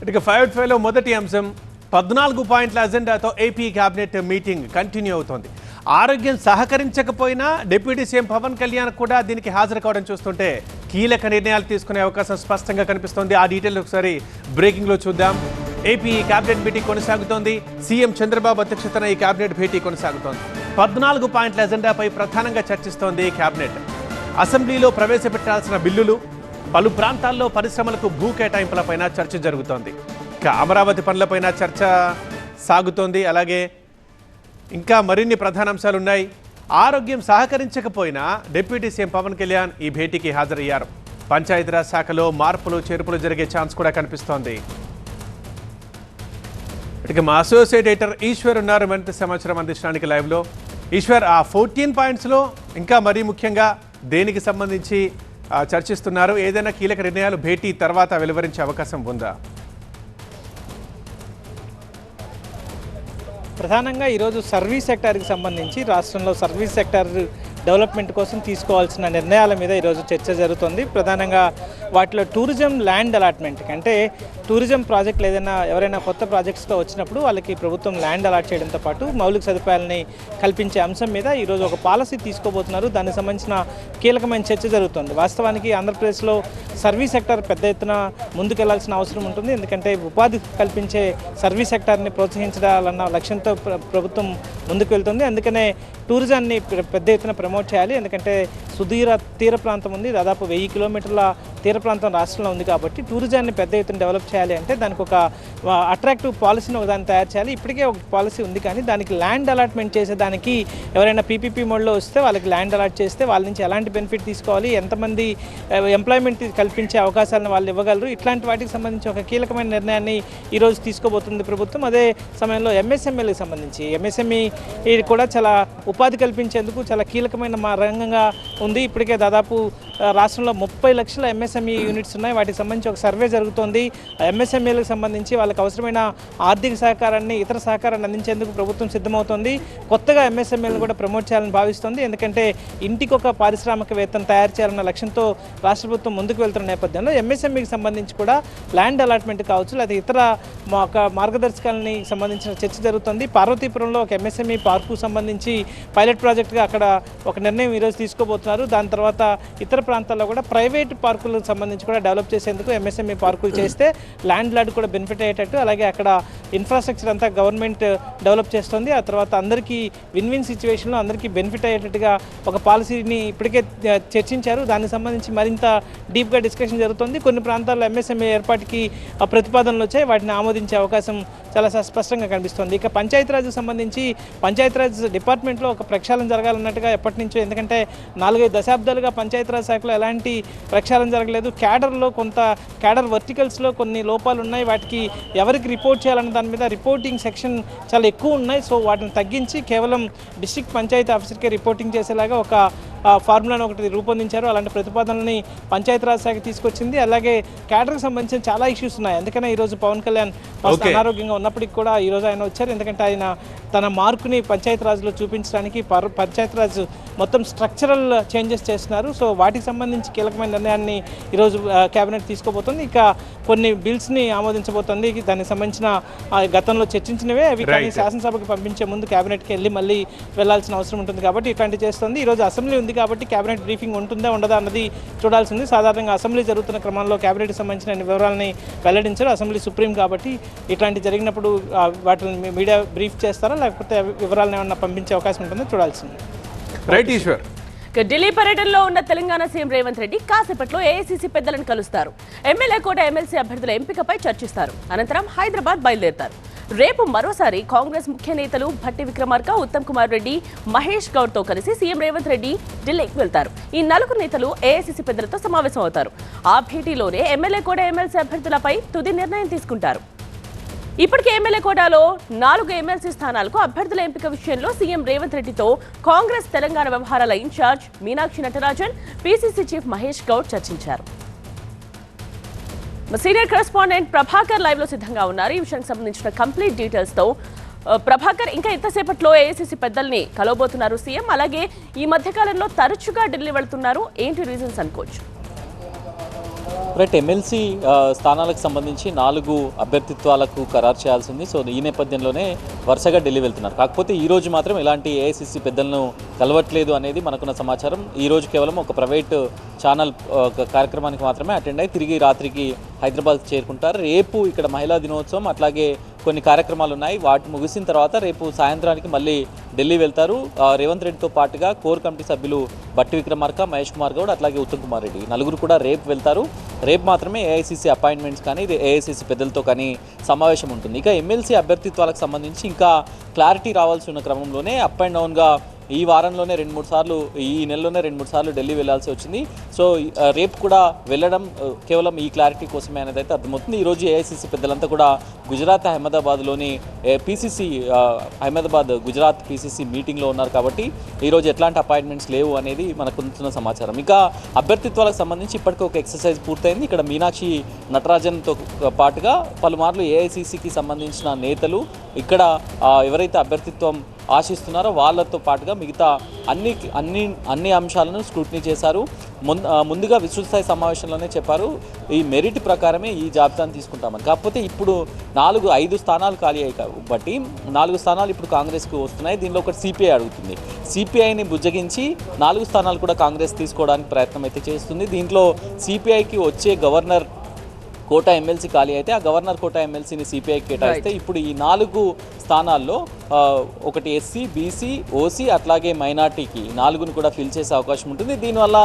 ఇక 5-5లో మొదటి అంశం 14 పాయింట్ల అజెండాతో ఏపీ కేబినెట్ మీటింగ్ కంటిన్యూ అవుతోంది. ఆరోగ్యం సహకరించకపోయినా డిప్యూటీ సీఎం పవన్ కళ్యాణ్ కూడా దీనికి హాజరు కావడం చూస్తుంటే కీలక నిర్ణయాలు తీసుకునే అవకాశం స్పష్టంగా కనిపిస్తోంది. ఆ డీటెయిల్స్ ఒకసారి బ్రేకింగ్లో చూద్దాం. ఏపీ కేబినెట్ మీటింగ్ కొనసాగుతోంది. సీఎం చంద్రబాబు అధ్యక్షతన ఈ కేబినెట్ భేటీ కొనసాగుతోంది. 14 పాయింట్ల అజెండాపై ప్రధానంగా చర్చిస్తోంది కేబినెట్. అసెంబ్లీలో ప్రవేశపెట్టాల్సిన బిల్లులు, పలు ప్రాంతాల్లో పరిశ్రమలకు భూ కేటాయింపులపైన చర్చ జరుగుతోంది. ఇక అమరావతి పనులపైన చర్చ సాగుతోంది. అలాగే ఇంకా మరిన్ని ప్రధాన అంశాలున్నాయి. ఆరోగ్యం సహకరించకపోయినా డిప్యూటీ సీఎం పవన్ కళ్యాణ్ ఈ భేటీకి హాజరయ్యారు. పంచాయతీరాజ్ శాఖలో మార్పులు చేర్పులు జరిగే ఛాన్స్ కూడా కనిపిస్తోంది. ఇక మా అసోసియేట్ ఎడిటర్ ఈశ్వర్ ఉన్నారు మరింత సమాచారం అందించడానికి లైవ్లో. ఈశ్వర్, ఆ 14 పాయింట్స్లో ఇంకా మరీ ముఖ్యంగా దేనికి సంబంధించి చర్చిస్తున్నారు? ఏదైనా కీలక నిర్ణయాలు భేటీ తర్వాత వెలువరించే అవకాశం ఉందా? ప్రధానంగా ఈరోజు సర్వీస్ సెక్టార్కి సంబంధించి రాష్ట్రంలో సర్వీస్ సెక్టార్ డెవలప్మెంట్ కోసం తీసుకోవాల్సిన నిర్ణయాల మీద ఈరోజు చర్చ జరుగుతుంది. ప్రధానంగా వాటిలో టూరిజం ల్యాండ్ అలాట్మెంట్ అంటే టూరిజం ప్రాజెక్టులు ఎవరైనా కొత్త ప్రాజెక్ట్స్తో వచ్చినప్పుడు వాళ్ళకి ప్రభుత్వం ల్యాండ్ అలాట్ చేయడంతో పాటు మౌలిక సదుపాయాలని కల్పించే అంశం మీద ఈరోజు ఒక పాలసీ తీసుకోబోతున్నారు. దానికి సంబంధించిన కీలకమైన చర్చ జరుగుతుంది. వాస్తవానికి ఆంధ్రప్రదేశ్లో సర్వీస్ సెక్టార్ పెద్ద ఎత్తున ముందుకెళ్లాల్సిన అవసరం ఉంటుంది. ఎందుకంటే ఉపాధి కల్పించే సర్వీస్ సెక్టార్ని ప్రోత్సహించాలన్న లక్ష్యంతో ప్రభుత్వం ముందుకు వెళ్తుంది. అందుకనే టూరిజాన్ని పెద్ద ఎత్తున ప్రమోట్ చేయాలి. ఎందుకంటే సుదీర తీర ప్రాంతం ఉంది, దాదాపు 1000 కిలోమీటర్ల తీర ప్రాంతం రాష్ట్రంలో ఉంది. కాబట్టి టూరిజాన్ని పెద్ద ఎత్తున డెవలప్ చేయాలి అంటే దానికి ఒక అట్రాక్టివ్ పాలసీని ఒకదాన్ని తయారు చేయాలి. ఇప్పటికే ఒక పాలసీ ఉంది, కానీ దానికి ల్యాండ్ అలాట్మెంట్ చేసేదానికి ఎవరైనా పీపీపీ మోడ్లో వస్తే వాళ్ళకి ల్యాండ్ అలాట్ చేస్తే వాళ్ళ నుంచి ఎలాంటి బెనిఫిట్ తీసుకోవాలి, ఎంతమంది ఎంప్లాయ్మెంట్ కల్పించే అవకాశాలను వాళ్ళు ఇవ్వగలరు, ఇట్లాంటి వాటికి సంబంధించి ఒక కీలకమైన నిర్ణయాన్ని ఈరోజు తీసుకోబోతుంది ప్రభుత్వం. అదే సమయంలో ఎంఎస్ఎంఈలకు సంబంధించి ఎంఎస్ఎంఈ కూడా చాలా ఉపాధి కల్పించేందుకు చాలా కీలకమైన రంగంగా ఉంది. ఇప్పటికే దాదాపు రాష్ట్రంలో 30 లక్షల ఎంఎస్ఎంఈ యూనిట్స్ ఉన్నాయి. వాటికి సంబంధించి ఒక సర్వే జరుగుతోంది. ఎంఎస్ఎంఈలకు సంబంధించి వాళ్ళకి అవసరమైన ఆర్థిక సహకారాన్ని, ఇతర సహకారాన్ని అందించేందుకు ప్రభుత్వం సిద్ధమవుతోంది. కొత్తగా ఎంఎస్ఎంఈలను కూడా ప్రమోట్ చేయాలని భావిస్తోంది. ఎందుకంటే ఇంటికి ఒక పారిశ్రామికవేత్తను తయారు చేయాలన్న లక్ష్యంతో రాష్ట్ర ప్రభుత్వం ముందుకు వెళ్తున్న నేపథ్యంలో ఎంఎస్ఎంఈకి సంబంధించి కూడా ల్యాండ్ అలాట్మెంట్ కావచ్చు, లేదా ఇతర మార్గదర్శకాలని సంబంధించిన చర్చ జరుగుతుంది. పార్వతీపురంలో ఒక ఎంఎస్ఎంఈ పార్కు సంబంధించి పైలట్ ప్రాజెక్టుగా అక్కడ ఒక నిర్ణయం ఈరోజు తీసుకోబోతున్నారు. దాని తర్వాత ఇతర ప్రాంతాల్లో కూడా ప్రైవేట్ పార్కులకు సంబంధించి కూడా డెవలప్ చేసేందుకు ఎంఎస్ఎంఈ పార్కులు చేస్తే ల్యాండ్ లార్డ్ కూడా బెనిఫిట్ అయ్యేటట్టు, అలాగే అక్కడ ఇన్ఫ్రాస్ట్రక్చర్ అంతా గవర్నమెంట్ డెవలప్ చేస్తుంది. ఆ తర్వాత అందరికీ విన్ విన్ సిచ్యువేషన్లో అందరికీ బెనిఫిట్ అయ్యేటట్టుగా ఒక పాలసీని ఇప్పటికే చర్చించారు. దానికి సంబంధించి మరింత డీప్గా డిస్కషన్ జరుగుతుంది. కొన్ని ప్రాంతాల్లో ఎంఎస్ఎంఈ ఏర్పాటుకి ప్రతిపాదనలు వచ్చాయి, వాటిని ఆమోదించే అవకాశం చాలా స్పష్టంగా కనిపిస్తుంది. ఇక పంచాయతీరాజ్కి సంబంధించి పంచాయతీరాజ్ డిపార్ట్మెంట్లో ఒక ప్రక్షాళన జరగాలన్నట్టుగా ఎప్పటి నుంచో, ఎందుకంటే 4-5 దశాబ్దాలుగా పంచాయతీరాజ్ శాఖలో ఎలాంటి ప్రక్షాళన జరగలేదు. క్యాడర్ వర్టికల్స్లో కొన్ని లోపాలు ఉన్నాయి. వాటికి ఎవరికి రిపోర్ట్ చేయాలన్న దాని మీద రిపోర్టింగ్ సెక్షన్ చాలా ఎక్కువ ఉన్నాయి. సో వాటిని తగ్గించి కేవలం డిస్ట్రిక్ట్ పంచాయతీ ఆఫీసర్కే రిపోర్టింగ్ చేసేలాగా ఒక ఫార్ములాను ఒకటి రూపొందించారు. అలాంటి ప్రతిపాదనల్ని పంచాయతీరాజ్ శాఖ తీసుకొచ్చింది. అలాగే క్యాడర్కి సంబంధించిన చాలా ఇష్యూస్ ఉన్నాయి. అందుకనే ఈరోజు పవన్ కళ్యాణ్ అనారోగ్యంగా ఉన్నప్పటికీ కూడా ఈరోజు ఆయన వచ్చారు. ఎందుకంటే ఆయన తన మార్కుని పంచాయతీరాజ్లో చూపించడానికి పంచాయతీరాజ్ మొత్తం స్ట్రక్చరల్ చేంజెస్ చేస్తున్నారు. సో వాటికి సంబంధించి కీలకమైన నిర్ణయాన్ని ఈరోజు కేబినెట్ తీసుకోబోతుంది. ఇక కొన్ని బిల్స్ని ఆమోదించబోతుంది. దానికి సంబంధించిన గతంలో చర్చించినవే అవి కానీ శాసనసభకు పంపించే ముందు కేబినెట్కి వెళ్ళి మళ్ళీ వెళ్లాల్సిన అవసరం ఉంటుంది. కాబట్టి ఇట్లాంటివి చేస్తుంది. ఈరోజు అసెంబ్లీ ఉంది కాబట్టి కేబినెట్ బ్రీఫింగ్ ఉంటుందా ఉండదా అన్నది చూడాల్సింది. సాధారణంగా అసెంబ్లీ జరుగుతున్న క్రమంలో కేబినెట్కి సంబంధించిన వివరాలని వెల్లడించారు. అసెంబ్లీ సుప్రీం కాబట్టి ఇట్లాంటి జరిగినప్పుడు వాటిని మీడియా బ్రీఫ్ చేస్తారా, లేకపోతే వివరాలను ఏమన్నా పంపించే అవకాశం ఉంటుందో చూడాల్సింది. రైట్ ఈశ్వర్. ఢిల్లీ పర్యటనలో ఉన్న తెలంగాణ సీఎం రేవంత్ రెడ్డి కాసేపట్లో ఏఐసీసీ పెద్దలను కలుస్తారు. ఎమ్మెల్యే కోట ఎమ్మెల్సీ అభ్యర్థుల ఎంపికపై చర్చిస్తారు. అనంతరం హైదరాబాద్ బయలుదేరతారు. రేపు మరోసారి కాంగ్రెస్ ముఖ్య నేతలు భట్టి విక్రమార్క, ఉత్తమ్ కుమార్ రెడ్డి, మహేష్ గౌడ్తో కలిసి సీఎం రేవంత్ రెడ్డి ఢిల్లీకి వెళ్తారు. ఈ 4 నేతలు ఏఐసీసీ పెద్దలతో సమావేశం అవుతారు. ఆ భేటీలోనే ఎమ్మెల్యే కోట ఎమ్మెల్సీ అభ్యర్థులపై తుది నిర్ణయం తీసుకుంటారు. ఇప్పటికే ఎమ్మెల్యే కోటాలో 4 ఎమ్మెల్సీ స్థానాలకు అభ్యర్థుల ఎంపిక విషయంలో సీఎం రేవంత్ రెడ్డితో కాంగ్రెస్ తెలంగాణ వ్యవహారాల incharge Meenakshi Natarajan, PCC chief Mahesh Goud చర్చించారు. సీనియర్ కరెస్పాండెంట్ ప్రభాకర్ లైవ్ లో సిద్ధంగా ఉన్నారు. ఈ విషయానికి సంబంధించిన కంప్లీట్ డీటెయిల్స్ తో ప్రభాకర్, ఇంకా ఎంతసేపట్లో ఏఐసీసీ పెద్దల్ని కలవబోతున్నారు సీఎం? అలాగే ఈ మధ్య కాలంలో తరచుగా ఢిల్లీ వెళ్తున్నారు, ఏంటి రీజన్స్ అనుకోవచ్చు? రైట్, ఎమ్మెల్సీ స్థానాలకు సంబంధించి 4 అభ్యర్థిత్వాలకు ఖరారు చేయాల్సింది. సో ఈ నేపథ్యంలోనే వరుసగా ఢిల్లీ వెళ్తున్నారు. కాకపోతే ఈ రోజు మాత్రం ఎలాంటి ఏఐసిసి పెద్దలను కలవట్లేదు అనేది మనకున్న సమాచారం. ఈ రోజు కేవలం ఒక ప్రైవేట్ ఛానల్ కార్యక్రమానికి మాత్రమే అటెండ్ అయ్యి తిరిగి రాత్రికి హైదరాబాద్ చేరుకుంటారు. రేపు ఇక్కడ మహిళా దినోత్సవం అట్లాగే కొన్ని కార్యక్రమాలు ఉన్నాయి. వాటి ముగిసిన తర్వాత రేపు సాయంత్రానికి మళ్ళీ ఢిల్లీ వెళ్తారు. రేవంత్ రెడ్డితో పాటుగా కోర్ కమిటీ సభ్యులు బట్టి విక్రమార్క, మహేష్ కుమార్ గౌడ్ అట్లాగే ఉత్తమ్ కుమార్ రెడ్డి నలుగురు కూడా రేపు వెళ్తారు. రేపు మాత్రమే ఏఐసిసి అపాయింట్మెంట్స్ కానీ ఏఐసిసి పెద్దలతో కానీ సమావేశం ఉంటుంది. ఇక ఎమ్మెల్సీ అభ్యర్థిత్వాలకు సంబంధించి ఇంకా క్లారిటీ రావాల్సి ఉన్న క్రమంలోనే అప్ అండ్ డౌన్గా ఈ వారంలోనే 2-3 సార్లు, ఈ నెలలోనే 2-3 సార్లు ఢిల్లీ వెళ్లాల్సి వచ్చింది. సో రేపు కూడా వెళ్ళడం కేవలం ఈ క్లారిటీ కోసమే అనేది అయితే అర్థమవుతుంది. ఈరోజు ఏఐసిసి పెద్దలంతా కూడా గుజరాత్ అహ్మదాబాద్లోని పీసీసీ అహ్మదాబాద్ గుజరాత్ పీసీసీ మీటింగ్లో ఉన్నారు. కాబట్టి ఈరోజు ఎట్లాంటి అపాయింట్మెంట్స్ లేవు అనేది మనకు ఉంటున్న సమాచారం. ఇక అభ్యర్థిత్వాలకు సంబంధించి ఇప్పటికే ఒక ఎక్సర్సైజ్ పూర్తయింది. ఇక్కడ మీనాక్షి నటరాజన్తో పాటుగా పలుమార్లు ఏఐసిసికి సంబంధించిన నేతలు ఇక్కడ ఎవరైతే అభ్యర్థిత్వం ఆశిస్తున్నారో వాళ్ళతో పాటుగా మిగతా అన్ని అంశాలను స్క్రూటినీ చేశారు. ముందుగా విస్తృత స్థాయి సమావేశంలోనే చెప్పారు ఈ మెరిట్ ప్రకారమే ఈ జాబితాను తీసుకుంటామని. కాకపోతే ఇప్పుడు 5 స్థానాలు ఖాళీ అయ్యాయి కాబట్టి 4 స్థానాలు ఇప్పుడు కాంగ్రెస్కు వస్తున్నాయి. దీనిలో ఒకటి సిపిఐ అడుగుతుంది. సిపిఐని బుజ్జగించి 4 స్థానాలు కూడా కాంగ్రెస్ తీసుకోవడానికి ప్రయత్నం అయితే చేస్తుంది. దీంట్లో సిపిఐకి వచ్చే గవర్నర్ కోటా ఎమ్మెల్సీ ఖాళీ అయితే ఆ గవర్నర్ కోటా ఎమ్మెల్సీని సిపిఐకి కేటాయిస్తే ఇప్పుడు ఈ 4 స్థానాల్లో ఒకటి ఎస్సీ, బీసీ, ఓసీ అట్లాగే మైనార్టీకి 4ను కూడా ఫిల్ చేసే అవకాశం ఉంటుంది. దీనివల్ల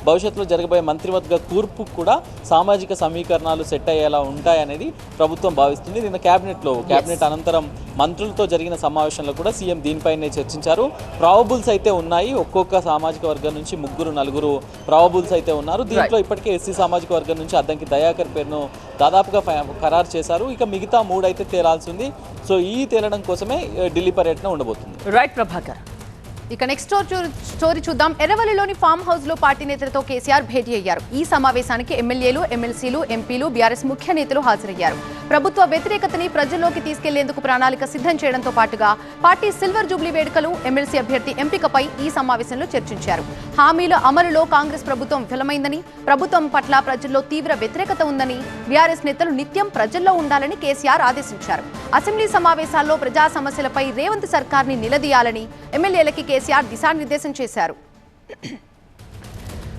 భవిష్యత్తులో జరగబోయే మంత్రివర్గ కూర్పు కూడా సామాజిక సమీకరణాలు సెట్ అయ్యేలా ఉంటాయనేది ప్రభుత్వం భావిస్తుంది. నిన్న క్యాబినెట్ అనంతరం మంత్రులతో జరిగిన సమావేశంలో కూడా సీఎం దీనిపైనే చర్చించారు. ప్రాబబుల్స్ అయితే ఉన్నాయి. ఒక్కొక్క సామాజిక వర్గం నుంచి 3-4 ప్రాబబుల్స్ అయితే ఉన్నారు. దీంట్లో ఇప్పటికే ఎస్సీ సామాజిక వర్గం నుంచి అద్దంకి దయాకర్ పేరును దాదాపుగా ఖరారు చేశారు. ఇక మిగతా 3 అయితే తేలాల్సి ఉంది. సో ఈ తేలడం కోసమే ఢిల్లీ పర్యటన ఉండబోతుంది. రైట్ ప్రభాకర్. ఇక నెక్స్ట్ స్టోరీ చూద్దాం. ఎర్రవల్లిలోని ఫామ్ హౌస్ లో పార్టీ నేతలతో కేసీఆర్ భేటీ అయ్యారు. ఈ సమావేశానికి ఎమ్మెల్యేలు, ఎమ్మెల్సీలు, ఎంపీలు, బీఆర్ఎస్ ముఖ్య నేతలు హాజరయ్యారు. ప్రభుత్వ వ్యతిరేకతని ప్రజల్లోకి తీసుకెళ్లేందుకు ప్రణాళిక సిద్ధం చేయడంతో పాటుగా పార్టీ సిల్వర్ జూబ్లీ వేడుకలు, ఎమ్మెల్సీ అభ్యర్థి ఎంపికపై ఈ సమావేశంలో చర్చించారు. హామీల అమలులో కాంగ్రెస్ ప్రభుత్వం విఫలమైందని, ప్రభుత్వం పట్ల ప్రజల్లో తీవ్ర వ్యతిరేకత ఉందని, బీఆర్ఎస్ నేతలు నిత్యం ప్రజల్లో ఉండాలని కేసీఆర్ ఆదేశించారు. అసెంబ్లీ సమావేశాల్లో ప్రజా సమస్యలపై రేవంత్ సర్కార్ని నిలదీయాలని ఎమ్మెల్యేలకి కేసీఆర్ దిశానిర్దేశం చేశారు.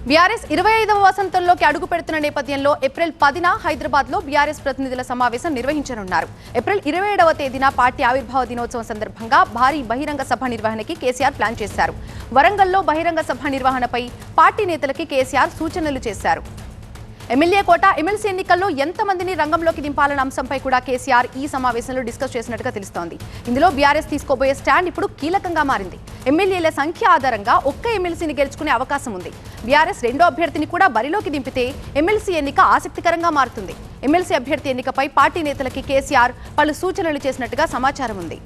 బీఆర్ఎస్ 25వ వసంతంలోకి అడుగు పెడుతున్న నేపథ్యంలో ఏప్రిల్ 10న హైదరాబాద్లో బీఆర్ఎస్ ప్రతినిధుల సమావేశం నిర్వహించనున్నారు. ఏప్రిల్ 27వ తేదీన పార్టీ ఆవిర్భావ దినోత్సవం సందర్భంగా భారీ బహిరంగ సభ నిర్వహణకి కేసీఆర్ ప్లాన్ చేశారు. వరంగల్లో బహిరంగ సభ నిర్వహణపై పార్టీ నేతలకి కేసీఆర్ సూచనలు చేశారు. ఎమ్మెల్యే కోట, ఎమ్మెల్సీ ఎన్నికల్లో ఎంతమందిని రంగంలోకి దింపాలన్న అంశంపై కూడా కేసీఆర్ ఈ సమావేశంలో డిస్కస్ చేసినట్టుగా తెలుస్తోంది. ఇందులో బీఆర్ఎస్ తీసుకోబోయే స్టాండ్ ఇప్పుడు కీలకంగా మారింది. ఎమ్మెల్యేల సంఖ్య ఆధారంగా ఒక్క ఎమ్మెల్సీని గెలుచుకునే అవకాశం ఉంది. బీఆర్ఎస్ 2వ అభ్యర్థిని కూడా బరిలోకి దింపితే ఎమ్మెల్సీ ఎన్నిక ఆసక్తికరంగా మారుతుంది. ఎమ్మెల్సీ అభ్యర్థి ఎన్నికపై పార్టీ నేతలకి కేసీఆర్ పలు సూచనలు చేసినట్టుగా సమాచారం ఉంది.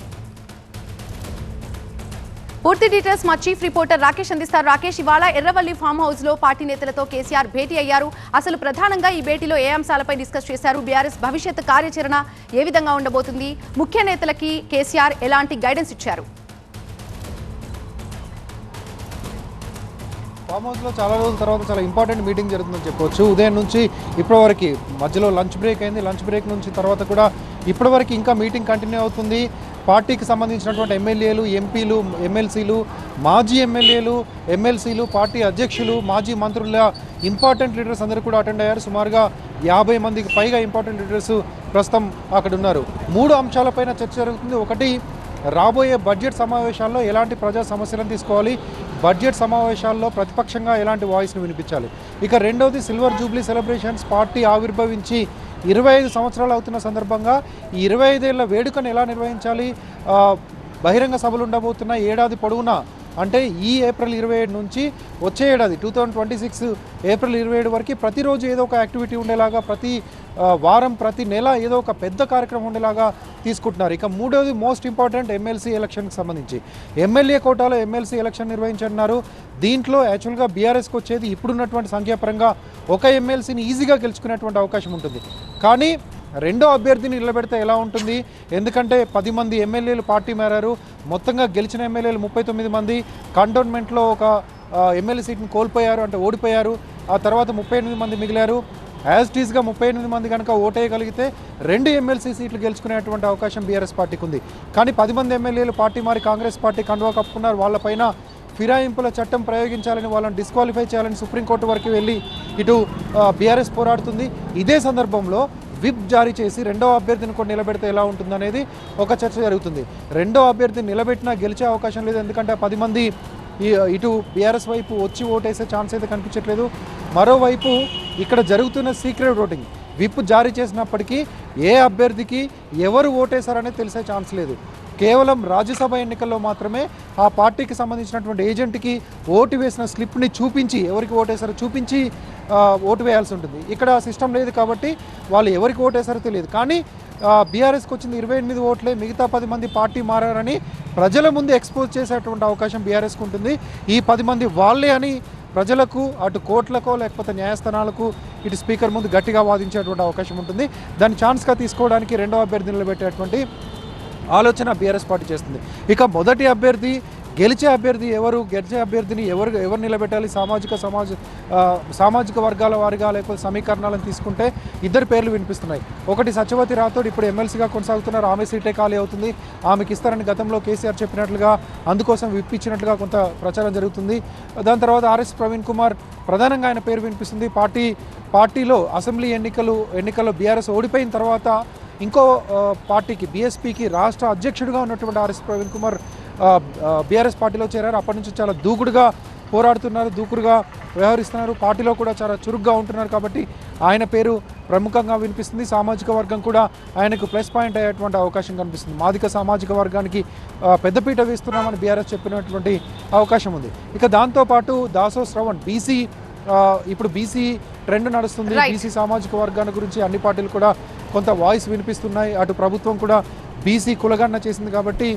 పూర్తి డీటెయిల్స్ మా చీఫ్ రిపోర్టర్ రాకేష్ అందిస్తారు. రాకేష్, ఇవాళ ఎర్రవల్లి ఫామ్ హౌస్ లో పార్టీ నేతలతో కేసీఆర్ భేటీ అయ్యారు. అసలు ప్రధానంగా ఈ భేటీలో ఏ అంశాలపై డిస్కస్ చేశారు? బీఆర్ఎస్ భవిష్యత్ కార్యాచరణ ఏ విధంగా ఉండబోతుంది? ముఖ్య నేతలకి కేసీఆర్ ఎలాంటి గైడెన్స్ ఇచ్చారు? ఫామ్ హౌస్లో చాలా రోజుల తర్వాత చాలా ఇంపార్టెంట్ మీటింగ్ జరుగుతుందని చెప్పవచ్చు. ఉదయం నుంచి ఇప్పటివరకు మధ్యలో లంచ్ బ్రేక్ అయింది. లంచ్ బ్రేక్ నుంచి తర్వాత కూడా ఇప్పటివరకు ఇంకా మీటింగ్ కంటిన్యూ అవుతుంది. పార్టీకి సంబంధించినటువంటి ఎమ్మెల్యేలు, ఎంపీలు, ఎమ్మెల్సీలు, మాజీ ఎమ్మెల్యేలు, ఎమ్మెల్సీలు, పార్టీ అధ్యక్షులు, మాజీ మంత్రుల ఇంపార్టెంట్ లీడర్స్ అందరూ కూడా అటెండ్ అయ్యారు. సుమారుగా 50 మందికి పైగా ఇంపార్టెంట్ లీడర్స్ ప్రస్తుతం అక్కడ ఉన్నారు. 3 అంశాలపైన చర్చ జరుగుతుంది. ఒకటి, రాబోయే బడ్జెట్ సమావేశాల్లో ఎలాంటి ప్రజా సమస్యలను తీసుకోవాలి, బడ్జెట్ సమావేశాల్లో ప్రతిపక్షంగా ఎలాంటి వాయిస్ని వినిపించాలి. ఇక రెండవది, సిల్వర్ జూబ్లీ సెలబ్రేషన్స్. పార్టీ ఆవిర్భవించి 25 సంవత్సరాలు అవుతున్న సందర్భంగా ఈ 25 ఏళ్ల వేడుకను ఎలా నిర్వహించాలి, బహిరంగ సభలు ఉండబోతున్న ఏడాది పొడవునా, అంటే ఈ ఏప్రిల్ 27 నుంచి వచ్చే ఏడాది 2026 ఏప్రిల్ 27 వరకు ప్రతిరోజు ఏదో ఒక యాక్టివిటీ ఉండేలాగా, ప్రతి వారం, ప్రతి నెల ఏదో ఒక పెద్ద కార్యక్రమం ఉండేలాగా తీసుకుంటున్నారు. ఇక మూడవది, మోస్ట్ ఇంపార్టెంట్, ఎమ్మెల్సీ ఎలక్షన్కి సంబంధించి ఎమ్మెల్యే కోటాలో ఎమ్మెల్సీ ఎలక్షన్ నిర్వహించనున్నారు. దీంట్లో యాక్చువల్గా బీఆర్ఎస్కి వచ్చేది ఇప్పుడున్నటువంటి సంఖ్యాపరంగా ఒక ఎమ్మెల్సీని ఈజీగా గెలుచుకునేటువంటి అవకాశం ఉంటుంది. కానీ రెండో అభ్యర్థిని నిలబెడితే ఎలా ఉంటుంది? ఎందుకంటే 10 మంది ఎమ్మెల్యేలు పార్టీ మారారు. మొత్తంగా గెలిచిన ఎమ్మెల్యేలు 39 మంది. కంటోన్మెంట్లో ఒక ఎమ్మెల్యే సీట్ని కోల్పోయారు, అంటే ఓడిపోయారు. ఆ తర్వాత 38 మంది మిగిలారు. యాజ్ టీజ్గా 38 మంది కనుక ఓటేయగలిగితే 2 ఎమ్మెల్సీ సీట్లు గెలుచుకునేటువంటి అవకాశం బీఆర్ఎస్ పార్టీకి ఉంది. కానీ 10 మంది ఎమ్మెల్యేలు పార్టీ మారి కాంగ్రెస్ పార్టీ కండువా కప్పుకున్నారు. వాళ్ళపైన ఫిరాయింపుల చట్టం ప్రయోగించాలని, వాళ్ళని డిస్క్వాలిఫై చేయాలని సుప్రీంకోర్టు వరకు వెళ్ళి ఇటు బీఆర్ఎస్ పోరాడుతుంది. ఇదే సందర్భంలో విప్ జారీ చేసి రెండో అభ్యర్థిని కూడా నిలబెడితే ఎలా ఉంటుందనేది ఒక చర్చ జరుగుతుంది. రెండో అభ్యర్థిని నిలబెట్టినా గెలిచే అవకాశం లేదు. ఎందుకంటే 10 మంది ఇటు బీఆర్ఎస్ వైపు వచ్చి ఓటేసే ఛాన్స్ అయితే కనిపించట్లేదు. మరోవైపు ఇక్కడ జరుగుతున్న సీక్రెట్ ఓటింగ్ విప్ జారీ చేసినప్పటికీ ఏ అభ్యర్థికి ఎవరు ఓటేశారనేది తెలిసే ఛాన్స్ లేదు. కేవలం రాజ్యసభ ఎన్నికల్లో మాత్రమే ఆ పార్టీకి సంబంధించినటువంటి ఏజెంట్కి ఓటు వేసిన స్లిప్ని చూపించి ఎవరికి ఓటేశారో చూపించి ఓటు వేయాల్సి ఉంటుంది. ఇక్కడ సిస్టమ్ లేదు కాబట్టి వాళ్ళు ఎవరికి ఓటేశారో తెలియదు. కానీ బీఆర్ఎస్కి వచ్చింది 28 ఓట్లే, మిగతా 10 మంది పార్టీ మారారని ప్రజల ముందు ఎక్స్పోజ్ చేసేటువంటి అవకాశం బీఆర్ఎస్కి ఉంటుంది. ఈ 10 మంది వాళ్ళే అని ప్రజలకు, అటు కోర్టులకో లేకపోతే న్యాయస్థానాలకు, ఇటు స్పీకర్ ముందు గట్టిగా వాదించేటువంటి అవకాశం ఉంటుంది. దాన్ని ఛాన్స్గా తీసుకోవడానికి రెండో అభ్యర్థిని నిలబెట్టేటువంటి ఆలోచన బీఆర్ఎస్ పార్టీ చేస్తుంది. ఇక మొదటి అభ్యర్థి, గెలిచే అభ్యర్థి ఎవరు, గెలిచే అభ్యర్థిని ఎవరు నిలబెట్టాలి, సామాజిక వర్గాల వారిగా లేకపోతే సమీకరణాలను తీసుకుంటే ఇద్దరు పేర్లు వినిపిస్తున్నాయి. ఒకటి సత్యవతి రాథోడ్, ఇప్పుడు ఎమ్మెల్సీగా కొనసాగుతున్నారు. ఆమె సీటే ఖాళీ అవుతుంది. ఆమెకి ఇస్తారని గతంలో కేసీఆర్ చెప్పినట్లుగా, అందుకోసం విప్పించినట్లుగా కొంత ప్రచారం జరుగుతుంది. దాని తర్వాత ఆర్ఎస్ ప్రవీణ్ కుమార్, ప్రధానంగా ఆయన పేరు వినిపిస్తుంది. పార్టీలో అసెంబ్లీ ఎన్నికల్లో బీఆర్ఎస్ ఓడిపోయిన తర్వాత ఇంకో పార్టీకి, బీఎస్పీకి రాష్ట్ర అధ్యక్షుడిగా ఉన్నటువంటి ఆర్ఎస్ ప్రవీణ్ కుమార్ బీఆర్ఎస్ పార్టీలో చేరారు. అప్పటి నుంచి చాలా దూకుడుగా పోరాడుతున్నారు, దూకుడుగా వ్యవహరిస్తున్నారు, పార్టీలో కూడా చాలా చురుగ్గా ఉంటున్నారు. కాబట్టి ఆయన పేరు ప్రముఖంగా వినిపిస్తుంది. సామాజిక వర్గం కూడా ఆయనకు ప్లస్ పాయింట్ అయ్యేటువంటి అవకాశం కనిపిస్తుంది. మాదిక సామాజిక వర్గానికి పెద్దపీట వేస్తున్నామని బీఆర్ఎస్ చెప్పినటువంటి అవకాశం ఉంది. ఇక దాంతోపాటు దాసో శ్రవణ్, బీసీ, ఇప్పుడు బీసీ ట్రెండ్ నడుస్తుంది. బీసీ సామాజిక వర్గాల గురించి అన్ని పార్టీలు కూడా కొంత వాయిస్ వినిపిస్తున్నాయి. అటు ప్రభుత్వం కూడా బీసీ కులగణన చేసింది కాబట్టి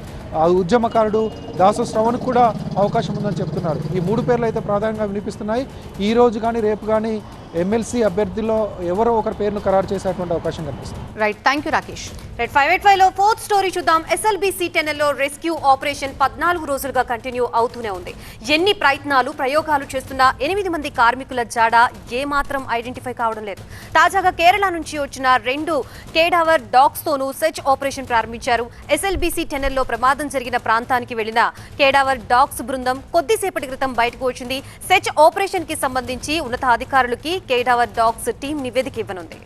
ఉద్యమకారుడు దాసో శ్రవణ్ కూడా అవకాశం ఉందని చెప్తున్నారు. ఈ 3 పేర్లు అయితే ప్రధానంగా వినిపిస్తున్నాయి. ఈ రోజు కానీ రేపు కానీ ఎమ్మెల్సీ అభ్యర్థిలో ఎవరో ఒకరి పేరును ఖరారు చేసేటువంటి అవకాశం కనిపిస్తుంది. Right, thank you Rakesh. Red 585 లో 4th స్టోరీ చూద్దాం. ఎస్ఎల్బీసీ టెన్నెల్లో రెస్క్యూ ఆపరేషన్ 14 రోజులుగా కంటిన్యూ అవుతూనే ఉంది. ఎన్ని ప్రయత్నాలు, ప్రయోగాలు చేస్తున్నా 8 మంది కార్మికుల జాడ ఏమాత్రం ఐడెంటిఫై కావడం లేదు. తాజాగా కేరళ నుంచి వచ్చిన 2 కేడావర్ డాగ్స్ తోనూ సెర్చ్ ఆపరేషన్ ప్రారంభించారు. ఎస్ఎల్బీసీ టెన్నెల్లో ప్రమాదం జరిగిన ప్రాంతానికి వెళ్లిన కేడావర్ డాగ్స్ బృందం కొద్దిసేపటి క్రితం బయటకు వచ్చింది. సెర్చ్ ఆపరేషన్ కి సంబంధించి ఉన్నతాధికారులకి కేడావర్ డాగ్స్ టీం నివేదిక ఇవ్వనుంది.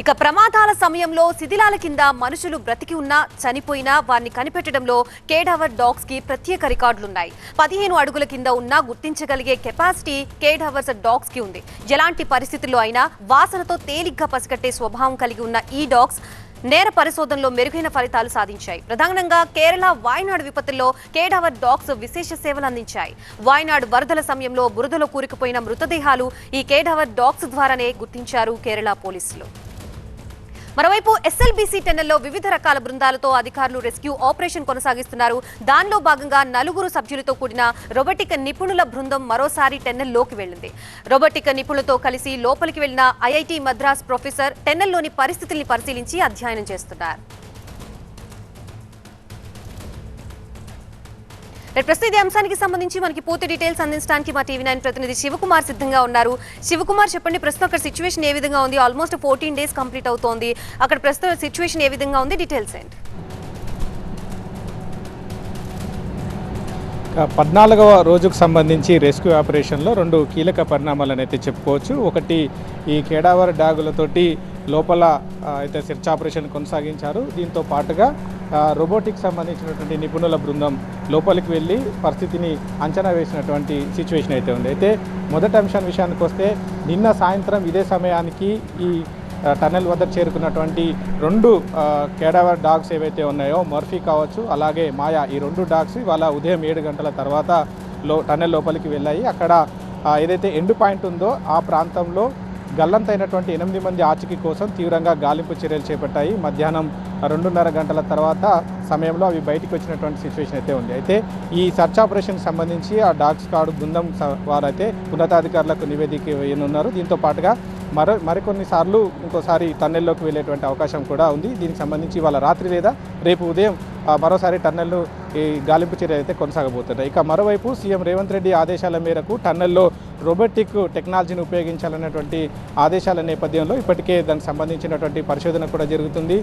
ఇక ప్రమాదాల సమయంలో శిథిలాల కింద మనుషులు బ్రతికి ఉన్నా చనిపోయినా వారిని కనిపెట్టడంలో కేడావర్ డాగ్స్ కి ప్రత్యేక రికార్డులున్నాయి. 15 అడుగుల కింద ఉన్నా గుర్తించగలిగే కెపాసిటీ కేడావర్స్ డాగ్స్ కి ఉంది. ఎలాంటి పరిస్థితుల్లో అయినా వాసనతో తేలిగ్గా పసిగట్టే స్వభావం కలిగి ఉన్న ఈ డాగ్స్ నేర పరిశోధనలో మెరుగైన ఫలితాలు సాధించాయి. ప్రధానంగా కేరళ వాయనాడు విపత్తుల్లో కేడావర్ డాగ్స్ విశేష సేవలు అందించాయి. వాయనాడు వరదల సమయంలో బురదలో కూరుకుపోయిన మృతదేహాలు ఈ కేడావర్ డాగ్స్ ద్వారానే గుర్తించారు కేరళ పోలీసులు. మరోవైపు ఎస్ఎల్బీసీ టెన్నెల్లో వివిధ రకాల బృందాలతో అధికారులు రెస్క్యూ ఆపరేషన్ కొనసాగిస్తున్నారు. దానిలో భాగంగా 4 సభ్యులతో కూడిన రోబోటిక్ నిపుణుల బృందం మరోసారి టెన్నెల్లోకి వెళ్లింది. రోబోటిక్ నిపుణులతో కలిసి లోపలికి వెళ్లిన ఐఐటి మద్రాస్ ప్రొఫెసర్ టెన్నెల్లోని పరిస్థితుల్ని పరిశీలించి అధ్యయనం చేస్తున్నారు. ప్రస్తుత అంశానికి సంబంధించి మనకి పూర్తి డీటెయిల్స్ అందించడానికి మా టీవీ9 ప్రతినిధి శివకుమార్ సిద్ధంగా ఉన్నారు. శివకుమార్, చెప్పండి, ప్రస్తుతం అక్కడ సిచ్యువేషన్ ఏ విధంగా ఉంది? ఆల్మోస్ట్ 14 డేస్ కంప్లీట్ అవుతోంది. అక్కడ ప్రస్తుతం సిచ్యువేషన్ ఏ విధంగా ఉంది? డీటెయిల్స్ ఏంటి? 14వ రోజుకు సంబంధించి రెస్క్యూ ఆపరేషన్లో 2 కీలక పరిణామాలను అయితే చెప్పుకోవచ్చు. ఒకటి, ఈ కేడావర్ డాగులతోటి లోపల అయితే సెర్చ్ ఆపరేషన్ కొనసాగించారు. దీంతో పాటుగా రోబోటిక్ సంబంధించినటువంటి నిపుణుల బృందం లోపలికి వెళ్ళి పరిస్థితిని అంచనా వేసినటువంటి సిచ్యువేషన్ అయితే ఉంది. అయితే మొదటి అంశం విషయానికి వస్తే, నిన్న సాయంత్రం ఇదే సమయానికి ఈ టన్నెల్ వద్ద చేరుకున్నటువంటి 2 కేడావర్ డాగ్స్ ఏవైతే ఉన్నాయో, మర్ఫీ కావచ్చు అలాగే మాయా, ఈ 2 డాగ్స్ ఇవాళ ఉదయం 7 గంటల తర్వాత టన్నెల్ లోపలికి వెళ్ళాయి. అక్కడ ఏదైతే ఎండ్ పాయింట్ ఉందో ఆ ప్రాంతంలో గల్లంతైనటువంటి 8 మంది ఆచూకీ కోసం తీవ్రంగా గాలింపు చర్యలు చేపట్టాయి. మధ్యాహ్నం 2:30 గంటల తర్వాత సమయంలో అవి బయటికి వచ్చినటువంటి సిచ్యువేషన్ అయితే ఉంది. అయితే ఈ సర్చ్ ఆపరేషన్కి సంబంధించి ఆ డాగ్ స్క్వాడ్ బృందం వారైతే ఉన్నతాధికారులకు నివేదిక ఇవ్వనున్నారు. దీంతో పాటుగా మరికొన్నిసార్లు ఇంకోసారి టన్నెల్లోకి వెళ్ళేటువంటి అవకాశం కూడా ఉంది. దీనికి సంబంధించి ఇవాళ రాత్రి లేదా రేపు ఉదయం మరోసారి టన్నెల్ను ఈ గాలింపు చర్య అయితే కొనసాగబోతున్నాయి. ఇక మరోవైపు సీఎం రేవంత్ రెడ్డి ఆదేశాల మేరకు టన్నెల్లో రోబోటిక్ టెక్నాలజీని ఉపయోగించాలనేటువంటి ఆదేశాల నేపథ్యంలో ఇప్పటికే దానికి సంబంధించినటువంటి పరిశోధన కూడా జరుగుతుంది.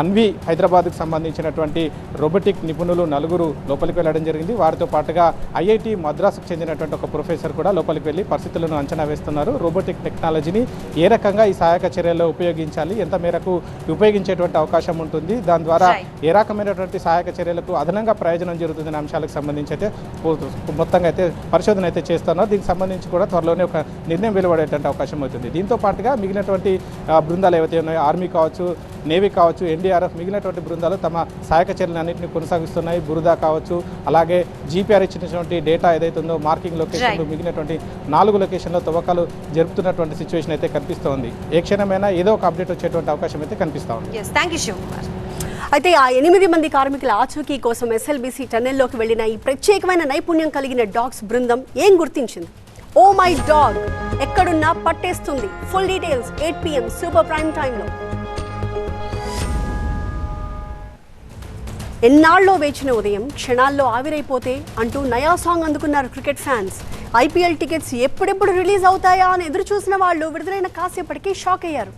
అన్వి హైదరాబాద్కు సంబంధించినటువంటి రోబోటిక్ నిపుణులు 4 లోపలికి వెళ్ళడం జరిగింది. వారితో పాటుగా ఐఐటి మద్రాసుకు చెందినటువంటి ఒక ప్రొఫెసర్ కూడా లోపలికి వెళ్ళి పరిస్థితులను అంచనా వేస్తున్నారు. రోబోటిక్ టెక్నాలజీని ఏ రకంగా ఈ సహాయక చర్యల్లో ఉపయోగించాలి, ఎంత మేరకు ఉపయోగించేటువంటి అవకాశం ఉంటుంది, దాని ద్వారా ఏ రకమైనటువంటి సహాయక చర్యలకు అదనంగా ప్రయోజనం జరుగుతుందనే అంశాలకు సంబంధించి అయితే మొత్తంగా అయితే పరిశోధన అయితే చేస్తున్నారు. దీనికి సంబంధించి కూడా త్వరలోనే ఒక నిర్ణయం వెలువడేటువంటి అవకాశం అవుతుంది. దీంతో పాటుగా మిగిలినటువంటి బృందాలు ఏవైతే ఉన్నాయో ఆర్మీ కావచ్చు, నేవీ కావచ్చు, ఎన్డీఆర్ఎఫ్ మిగిలినటువంటి బృందాలు తమ సహాయక చర్యలన్నింటినీ కొనసాగిస్తున్నాయి. బురదా కావచ్చు, అలాగే జీపీఆర్ ఇచ్చినటువంటి డేటా ఏదైతే ఉందో మార్కింగ్ లొకేషన్లు మిగిలినటువంటి 4 లొకేషన్లో తవ్వకాలు జరుపుతున్నటువంటి సిచ్యువేషన్ అయితే కనిపిస్తోంది. ఏ క్షణమైనా ఏదో ఒక అప్డేట్ వచ్చేటువంటి అవకాశం అయితే కనిపిస్తూ ఉంది. అయితే ఆ 8 మంది కార్మికుల ఆచూకీ కోసం ఎస్ఎల్బీసీ టన్నెల్లోకి వెళ్లిన ఈ ప్రత్యేకమైన నైపుణ్యం కలిగిన డాగ్స్ బృందం ఏం గుర్తించింది? ఓ మై డాగ్ ఎక్కడున్నా పట్టేస్తుంది. Full details 8 PM super prime టైంలో. ఎన్నాళ్ళలో వేచిన ఉదయం క్షణాల్లో ఆవిరైపోతే అంటూ నయా సాంగ్ అందుకున్నారు క్రికెట్ ఫ్యాన్స్. ఐపీఎల్ టికెట్స్ ఎప్పుడెప్పుడు రిలీజ్ అవుతాయా అని ఎదురు చూసిన వాళ్ళు విడుదలైన కాసేపటికి షాక్ అయ్యారు.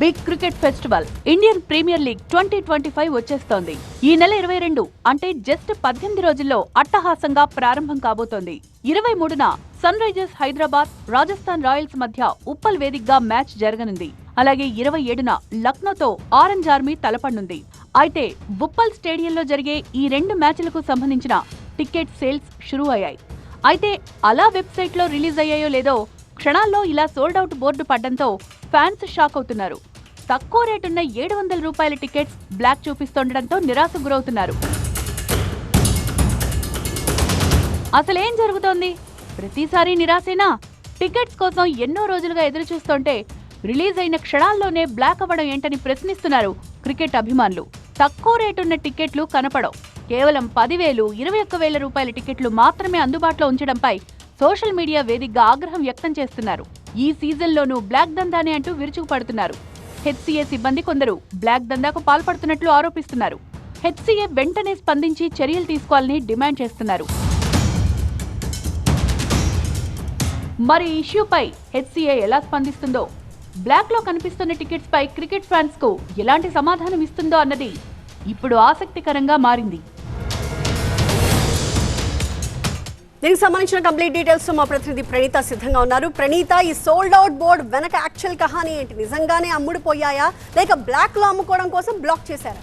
Big cricket festival Indian premier league 2025 వచ్చేస్తోంది. ఈ నెల 22 అంటే జస్ట్ 18 రోజుల్లో అట్టహాసంగా ప్రారంభం కాబోతోంది. 23న సన్ రైజర్స్ హైదరాబాద్ రాజస్థాన్ రాయల్స్ మధ్య ఉప్పల్ వేదికగా మ్యాచ్ జరగనుంది. అలాగే 27న లక్నోతో ఆరెంజ్ ఆర్మీ తలపడనుంది. అయితే ఉప్పల్ స్టేడియంలో జరిగే ఈ 2 మ్యాచ్లకు సంబంధించిన టికెట్ సేల్స్ షురూ అయ్యాయి. అయితే అలా వెబ్సైట్లో రిలీజ్ అయ్యాయో లేదో క్షణాల్లో ఇలా సోల్డ్ అవుట్ బోర్డు పడ్డంతో ఫ్యాన్స్ షాక్ అవుతున్నారు. తక్కువ రేటున్న 700 రూపాయల టికెట్స్ బ్లాక్ చూపిస్తుండటంతో నిరాశకు గురవుతున్నారు. అసలేం జరుగుతోంది? ప్రతిసారి నిరాశేనా? టికెట్స్ కోసం ఎన్నో రోజులుగా ఎదురు చూస్తుంటే రిలీజ్ అయిన క్షణాల్లోనే బ్లాక్ అవ్వడం ఏంటని ప్రశ్నిస్తున్నారు క్రికెట్ అభిమానులు. తక్కువ రేటున్న టికెట్లు కనపడవు. కేవలం 10,000, 21,000 రూపాయల టికెట్లు మాత్రమే అందుబాటులో ఉంచడంపై సోషల్ మీడియా వేదికగా ఆగ్రహం వ్యక్తం చేస్తున్నారు. ఈ సీజన్లోనూ బ్లాక్ దందానే అంటూ విరుచుకుపడుతున్నారు. హెచ్సీఏ సిబ్బంది కొందరు బ్లాక్ దందాకు పాల్పడుతున్నట్లు ఆరోపిస్తున్నారు. హెచ్సీఏ వెంటనే స్పందించి చర్యలు తీసుకోవాలని డిమాండ్ చేస్తున్నారు. మరి ఈ ఇష్యూపై హెచ్సీఏ ఎలా స్పందిస్తుందో, బ్లాక్ లో కనిపిస్తున్న టికెట్స్ పై క్రికెట్ ఫ్యాన్స్ కు ఎలాంటి సమాధానం ఇస్తుందో అన్నది ఇప్పుడు ఆసక్తికరంగా మారింది. దీనికి సంబంధించిన కంప్లీట్ డీటెయిల్స్ మా ప్రతినిధి ప్రణీత సిద్ధంగా ఉన్నారు. ప్రణీత, ఈ సోల్డ్ అవుట్ బోర్డ్ వెనక యాక్చువల్ కహానీ ఏంటి? నిజంగానే అమ్ముడుపోయాయా లేక బ్లాక్ లో అమ్ముకోవడం కోసం బ్లాక్ చేశారా?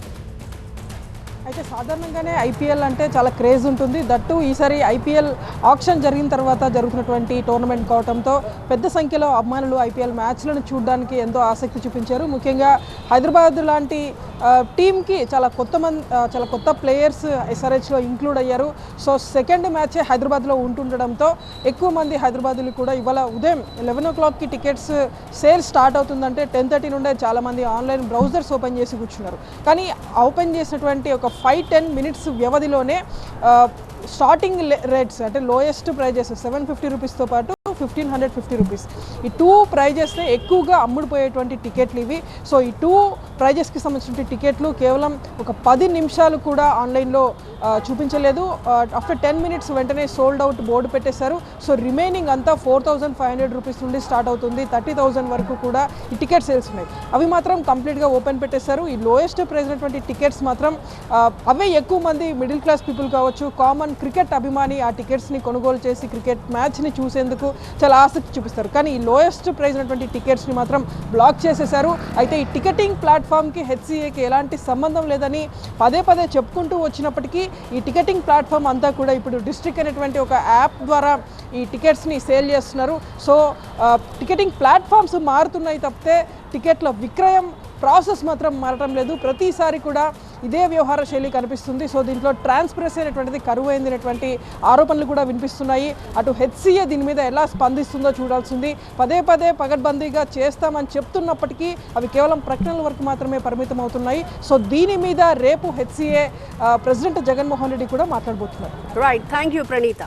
అయితే సాధారణంగానే ఐపీఎల్ అంటే చాలా క్రేజ్ ఉంటుంది. దట్టు ఈసారి ఐపీఎల్ ఆక్షన్ జరిగిన తర్వాత జరుగుతున్నటువంటి టోర్నమెంట్ కావడంతో పెద్ద సంఖ్యలో అభిమానులు ఐపీఎల్ మ్యాచ్లను చూడడానికి ఎంతో ఆసక్తి చూపించారు. ముఖ్యంగా హైదరాబాద్ లాంటి టీంకి చాలా కొత్త ప్లేయర్స్ ఎస్ఆర్హెచ్లో ఇంక్లూడ్ అయ్యారు. సో సెకండ్ మ్యాచే హైదరాబాద్లో ఉంటుండడంతో ఎక్కువ మంది హైదరాబాదులు కూడా ఇవాళ ఉదయం 11 o'clockకి టికెట్స్ సేల్ స్టార్ట్ అవుతుందంటే 10:30 నుండే చాలామంది ఆన్లైన్ బ్రౌజర్స్ ఓపెన్ చేసి కూర్చున్నారు. కానీ ఓపెన్ చేసినటువంటి ఒక 5-10 minutes వ్యవధిలోనే స్టార్టింగ్ రేట్స్ అంటే లోయెస్ట్ ప్రైజెస్ 750 రూపీస్తో పాటు 1,550 రూపీస్, ఈ 2 ప్రైజెస్నే ఎక్కువగా అమ్ముడుపోయేటువంటి టికెట్లు ఇవి. సో ఈ 2 ప్రైజెస్కి సంబంధించిన టికెట్లు కేవలం ఒక 10 నిమిషాలు కూడా ఆన్లైన్లో చూపించలేదు. ఆఫ్టర్ 10 minutes వెంటనే సోల్డ్ అవుట్ బోర్డు పెట్టేశారు. సో రిమైనింగ్ అంతా 4,500 రూపీస్ నుండి స్టార్ట్ అవుతుంది. 30,000 వరకు కూడా ఈ టికెట్ సేల్స్ ఉన్నాయి. అవి మాత్రం కంప్లీట్గా ఓపెన్ పెట్టేశారు. ఈ లోయెస్ట్ ప్రైజ్ అయినటువంటి టికెట్స్ మాత్రం అవే ఎక్కువ మంది మిడిల్ క్లాస్ పీపుల్ కావచ్చు, కామన్ క్రికెట్ అభిమాని ఆ టికెట్స్ని కొనుగోలు చేసి క్రికెట్ మ్యాచ్ని చూసేందుకు చాలా ఆసక్తి చూపిస్తారు. కానీ ఈ లోయెస్ట్ ప్రైజ్ అయినటువంటి టికెట్స్ని మాత్రం బ్లాక్ చేసేశారు. అయితే ఈ టికెటింగ్ ప్లాట్ఫామ్కి హెచ్సీఏకి ఎలాంటి సంబంధం లేదని పదే చెప్పుకుంటూ వచ్చినప్పటికీ ఈ టికెటింగ్ ప్లాట్ఫామ్ అంతా కూడా ఇప్పుడు డిస్ట్రిక్ట్ అనేటువంటి ఒక యాప్ ద్వారా ఈ టికెట్స్ని సేల్ చేస్తున్నారు. సో టికెటింగ్ ప్లాట్ఫామ్స్ మారుతున్నాయి తప్పితే టికెట్ల విక్రయం ప్రాసెస్ మాత్రం మారటం లేదు. ప్రతిసారి కూడా ఇదే వ్యవహార శైలి కనిపిస్తుంది. సో దీంట్లో ట్రాన్స్పరెన్సీ అనేటువంటిది కరువు అయిందనేటువంటి ఆరోపణలు కూడా వినిపిస్తున్నాయి. అటు హెచ్సీఏ దీని మీద ఎలా స్పందిస్తుందో చూడాల్సింది. పదే పగడ్బందీగా చేస్తామని చెప్తున్నప్పటికీ అవి కేవలం ప్రకటనల వరకు మాత్రమే పరిమితం అవుతున్నాయి. సో దీని మీద రేపు హెచ్సీఏ ప్రెసిడెంట్ జగన్మోహన్ రెడ్డి కూడా మాట్లాడబోతున్నారు. Right, thank you Praneetha.